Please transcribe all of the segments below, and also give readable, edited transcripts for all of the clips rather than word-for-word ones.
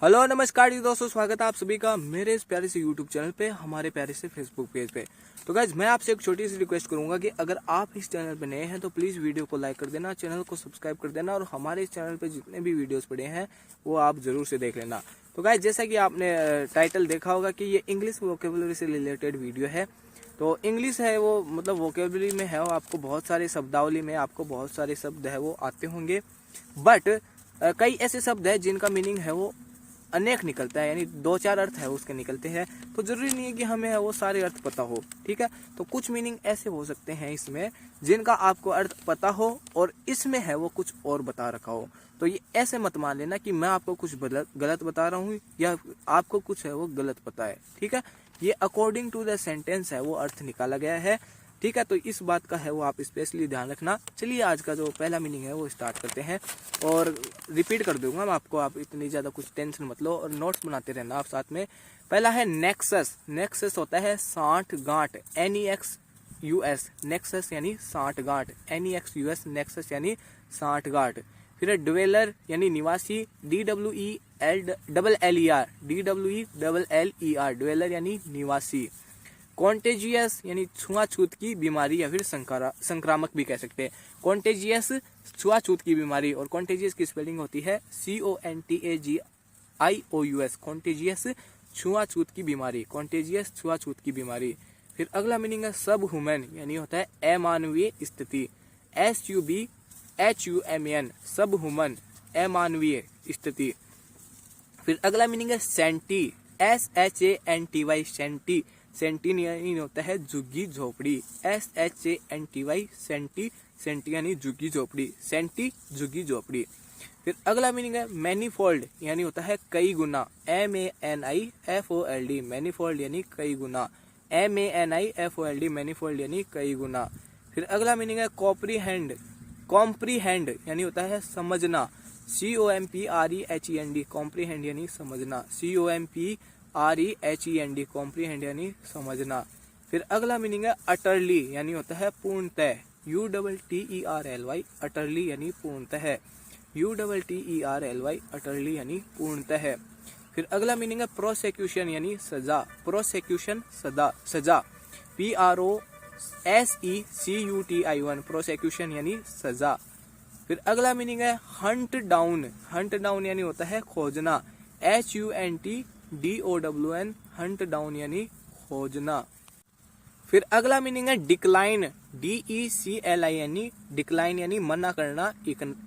Hello नमस्कार जी दोस्तों, स्वागत है आप सभी का मेरे इस प्यारे से यूट्यूब चैनल पे, हमारे प्यारे से फेसबुक पेज पे। तो गाइज मैं आपसे एक छोटी सी रिक्वेस्ट करूंगा कि अगर आप इस चैनल पे नए हैं तो प्लीज़ वीडियो को लाइक कर देना, चैनल को सब्सक्राइब कर देना और हमारे इस चैनल पे जितने भी वीडियोस पड़े हैं वो आप जरूर से देख लेना। तो गाइज जैसा कि आपने टाइटल देखा होगा कि ये इंग्लिश वोकेबुलरी से रिलेटेड वीडियो है। तो इंग्लिश है वो मतलब वोकेबुलरी में है, आपको बहुत सारे शब्दावली में आपको बहुत सारे शब्द है वो आते होंगे, बट कई ऐसे शब्द है जिनका मीनिंग है वो अनेक निकलता है, यानी दो चार अर्थ है उसके निकलते हैं। तो जरूरी नहीं है कि हमें वो सारे अर्थ पता हो, ठीक है। तो कुछ मीनिंग ऐसे हो सकते हैं इसमें जिनका आपको अर्थ पता हो और इसमें है वो कुछ और बता रखा हो। तो ये ऐसे मत मान लेना कि मैं आपको कुछ गलत बता रहा हूँ या आपको कुछ है वो गलत पता है, ठीक है। ये अकॉर्डिंग टू द सेंटेंस है वो अर्थ निकाला गया है, ठीक है। तो इस बात का है वो आप स्पेशली ध्यान रखना। चलिए आज का जो पहला मीनिंग है वो स्टार्ट करते हैं और रिपीट कर दूंगा मैं आपको, आप इतनी ज्यादा कुछ टेंशन मत लो और नोट्स बनाते रहना आप साथ में। पहला है नेक्सस। नेक्सस होता है साठ गांठ, NEXUS। नेक्सस यानी साठ गांठ, NEXUS। नेक्सस यानी साठ गांठ। फिर ड्वेलर यानी निवासी, DWELLER, DWELLER। ड्वेलर यानी निवासी। कॉन्टेजियस यानी छुआछूत की बीमारी या फिर संक्रामक भी कह सकते हैं। कॉन्टेजियस छुआछूत की बीमारी, और कॉन्टेजियस की स्पेलिंग होती है CONTAGIOUS। कॉन्टेजियस छुआछूत की बीमारी, कॉन्टेजियस छुआछूत की बीमारी। फिर अगला मीनिंग है सब ह्यूमन, यानी होता है अमानवीय स्थिति, SUBHUMAN, सब ह्यूमन, अमानवीय स्थिति। फिर अगला मीनिंग है सेंटी, SHANTY, सेंटी। सेंटी यानी होता है झुग्गी झोपड़ी, SHANTY, सेंटी। सेंटी यानी झुग्गी झोपड़ी, सेंटी झुग्गी झोपड़ी। फिर अगला मीनिंग है मैनीफोल्ड, यानी होता है कई गुना, MANIFOLD, मैनीफोल्ड यानी कई गुना, MANIFOLD, मैनीफोल्ड यानी कई गुना। फिर अगला मीनिंग है कॉम्प्रीहेंड। कॉम्प्रीहेंड यानी होता है समझना, COMPREHEND, कॉम्प्रीहेंड यानी समझना, COMPREHEND, कॉम्प्रीहेंड यानी समझना। फिर अगला मीनिंग है अटरली, यानी होता है पूर्णतः, UTTERLY, अटरली यानी पूर्णतः, UTTERLY, अटरली यानी पूर्णतः। फिर अगला मीनिंग है प्रोसेक्यूशन यानी सजा, प्रोसेक्यूशन सजा, PROSECUTI, प्रोसेक्यूशन यानी सजा। फिर अगला मीनिंग है हंट डाउन। हंट डाउन यानी होता है खोजना, HUNTDOWN, हंट डाउन यानी खोजना। फिर अगला मीनिंग है डिक्लाइन, DECLIN, डिक्लाइन यानी मना करना,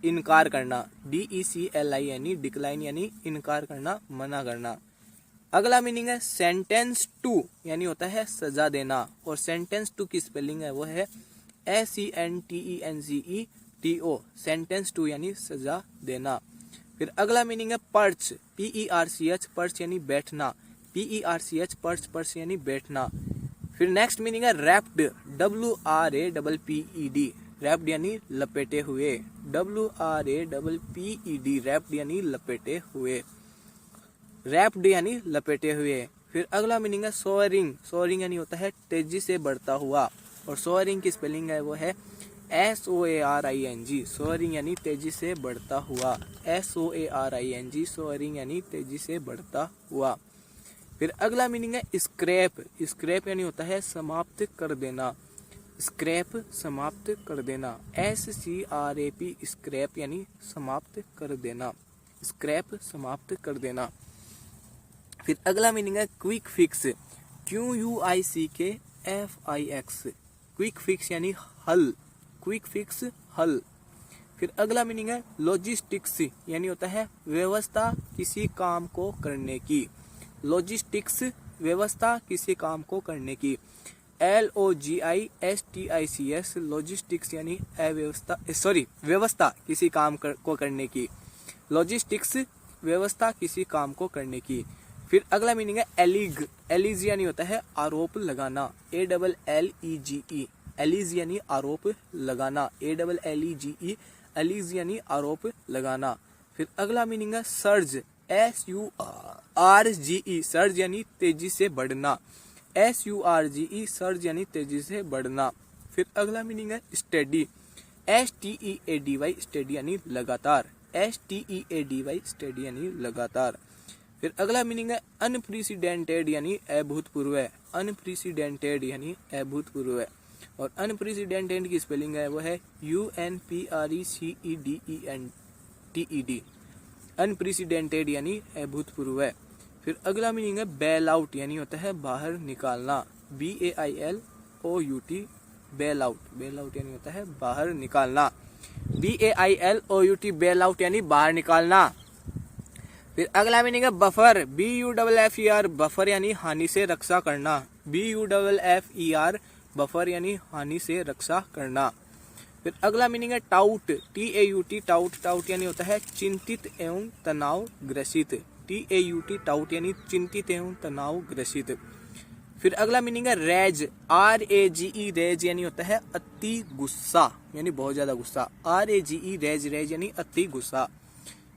इनकार करना, DECLIN, डिक्लाइन यानी इनकार करना, मना करना। अगला मीनिंग है सेंटेंस टू, यानी होता है सजा देना, और सेंटेंस टू की स्पेलिंग है वो है SENTENCETO, सेंटेंस टू यानी सजा देना। फिर अगला मीनिंग है पर्च, PERCH, पर्च यानी बैठना, PERCH, पर्च, पर्च यानी बैठना। फिर नेक्स्ट मीनिंग है रैप्ड, WRAPPED, रैप्ड यानी लपेटे हुए, WRAPPED, रैप्ड यानी लपेटे हुए, रैप्ड यानी लपेटे हुए। फिर अगला मीनिंग है सोअरिंग। सोअरिंग यानी होता है तेजी से बढ़ता हुआ, और सोअरिंग की स्पेलिंग है वो है SOARING, सोअरिंग यानी तेजी से बढ़ता हुआ, SOARING, सोअरिंग यानी तेजी से बढ़ता हुआ। फिर अगला मीनिंग है स्क्रैप। स्क्रैप यानी होता है समाप्त कर देना, स्क्रैप समाप्त कर देना, SCRAP, स्क्रैप यानी समाप्त कर देना, स्क्रैप समाप्त कर देना। फिर अगला मीनिंग है quick fix, QUICKFIX, quick fix यानी हल, क्विक फिक्स हल। फिर अगला मीनिंग है लॉजिस्टिक्स, यानी होता है व्यवस्था किसी काम को करने की, लॉजिस्टिक्स व्यवस्था किसी काम को करने की, LOGISTICS, लॉजिस्टिक्स यानी अव्यवस्था, सॉरी व्यवस्था किसी काम को करने की, लॉजिस्टिक्स व्यवस्था किसी काम को करने की। फिर अगला मीनिंग है एलिग। एलिज यानी होता है आरोप लगाना, ALLEGE, एलिज यानी आरोप लगाना, ALLEGE, एलिज यानी आरोप लगाना। फिर अगला मीनिंग है सर्ज, SURGE, सर्ज यानी तेजी से बढ़ना, SURGE, सर्ज यानी तेजी से बढ़ना। फिर अगला मीनिंग है स्टेडी, STEADY, स्टेडी यानी लगातार, STEADY, स्टेडी यानी लगातार। फिर अगला मीनिंग है अनप्रेसिडेंटेड यानी अभूतपूर्व, अनप्रेसिडेंटेड यानी अभूतपूर्व। और अनप्रेसिडेंटेड की स्पेलिंग है वो है UNPRECEDENTED, अनप्रेसिडेंटेड यानी अभूतपूर्व। फिर अगला मीनिंग है बेल आउट यानी होता है बाहर निकालना, BAILOUT, bail out, bail out यानी होता है बाहर निकालना, BAILOUT, बेल आउट यानी बाहर निकालना। फिर अगला मीनिंग है बफर, BUFFER, बफर यानी हानि से रक्षा करना, BUFFER, बफर यानी हानि से रक्षा करना। फिर अगला मीनिंग है टाउट, TAUT, टाउट, टाउट यानी होता है चिंतित एवं तनाव ग्रसित, TAUT, टाउट यानी चिंतित एवं तनाव ग्रसित। फिर अगला मीनिंग है रेज, RAGE, रेज यानी होता है अति गुस्सा यानी बहुत ज्यादा गुस्सा, RAGE, रेज, रेज यानी अति गुस्सा।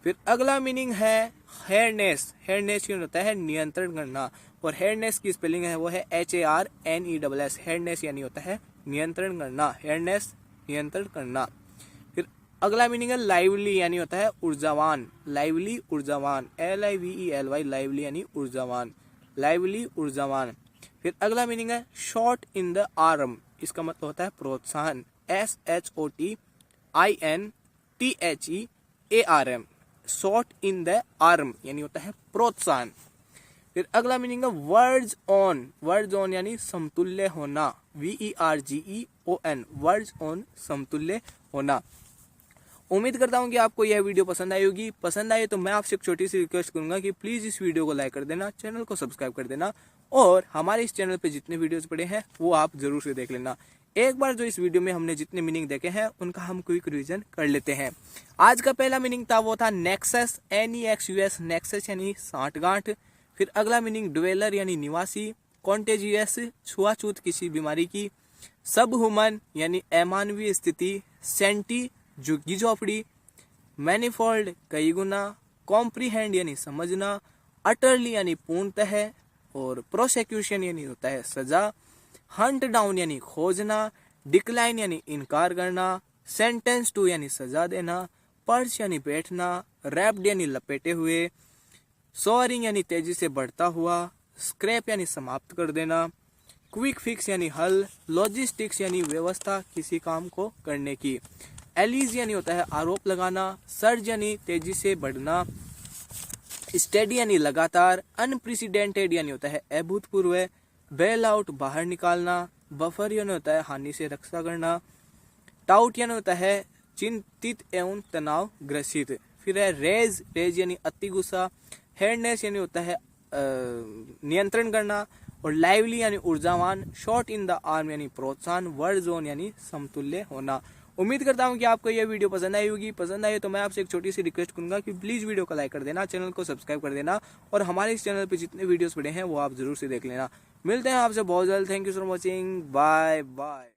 फिर अगला मीनिंग है हेयरनेस, हेयरनेस यानी होता है नियंत्रण करना, और हेयरनेस की स्पेलिंग है वो है HARNESS, हेयरनेस यानी होता है नियंत्रण करना, हेयरनेस नियंत्रण करना। फिर अगला मीनिंग है लाइवली यानी होता है ऊर्जावान, लाइवली ऊर्जावान, LIVELY, लाइवली यानी ऊर्जावान, लाइवली ऊर्जावान। फिर अगला मीनिंग है शॉट इन द आर्म, इसका मतलब होता है प्रोत्साहन, SHOTINTHEARM, shot in the arm यानी होता है प्रोत्साहन। फिर अगला मीनिंग है वर्ड्स ऑन, वर्ड्स ऑन यानी समतुल्य होना, VERGEON, वर्ड्स ऑन समतुल्य होना। उम्मीद करता हूँ कि आपको यह वीडियो पसंद आई होगी। पसंद आए तो मैं आपसे एक छोटी सी रिक्वेस्ट करूंगा कि प्लीज इस वीडियो को लाइक कर देना, चैनल को सब्सक्राइब कर देना, और हमारे इस चैनल पे जितने वीडियोस पड़े हैं वो आप जरूर से देख लेना। एक बार जो इस वीडियो में हमने जितने मीनिंग देखे हैं उनका हम क्विक रिवीजन कर लेते हैं। आज का पहला मीनिंग था वो था नेक्सस, NEXUS, नेक्सस यानी सांठगांठ। फिर अगला मीनिंग ड्वेलर यानी निवासी, कॉन्टेजियस, छुआछूत किसी बीमारी की, सब ह्यूमन यानी अमानवीय स्थिति, सेंटी झुग्गी झोपड़ी, मैनिफोल्ड कई गुना, कॉम्प्रीहेंड यानी समझना, अटरली यानी पूर्णतः, और प्रोसिक्यूशन यानी होता है सजा, हंट डाउन यानी खोजना, डिक्लाइन यानी इनकार करना, सेंटेंस टू यानी सजा देना, पर्च यानी बैठना, रैप्ड यानी लपेटे हुए, सोअरिंग यानी तेजी से बढ़ता हुआ, स्क्रैप यानी समाप्त कर देना, क्विक फिक्स यानी हल, लॉजिस्टिक्स यानी व्यवस्था किसी काम को करने की, एलीज यानी होता है आरोप लगाना, सर्ज यानी तेजी से बढ़ना, स्टेडी यानी लगातार, अनप्रेसिडेंटेड यानी होता है अभूतपूर्व, बेल आउट बाहर निकालना, बफर यानी होता है हानि से रक्षा करना, टाउट यानी होता है चिंतित एवं तनाव ग्रसित। फिर है रेज, रेज यानी अति गुस्सा, हेयरनेस यानी होता है नियंत्रण करना, और लाइवली यानी ऊर्जावान, शॉट इन द आर्म यानी प्रोत्साहन, वर्ड जोन यानी समतुल्य होना। उम्मीद करता हूं कि आपको यह वीडियो पसंद आई होगी। पसंद आई तो मैं आपसे एक छोटी सी रिक्वेस्ट करूंगा कि प्लीज वीडियो को लाइक कर देना, चैनल को सब्सक्राइब कर देना, और हमारे इस चैनल पे जितने वीडियोस पड़े हैं वो आप जरूर से देख लेना। मिलते हैं आपसे बहुत जल्द। Thank you for watching, bye bye.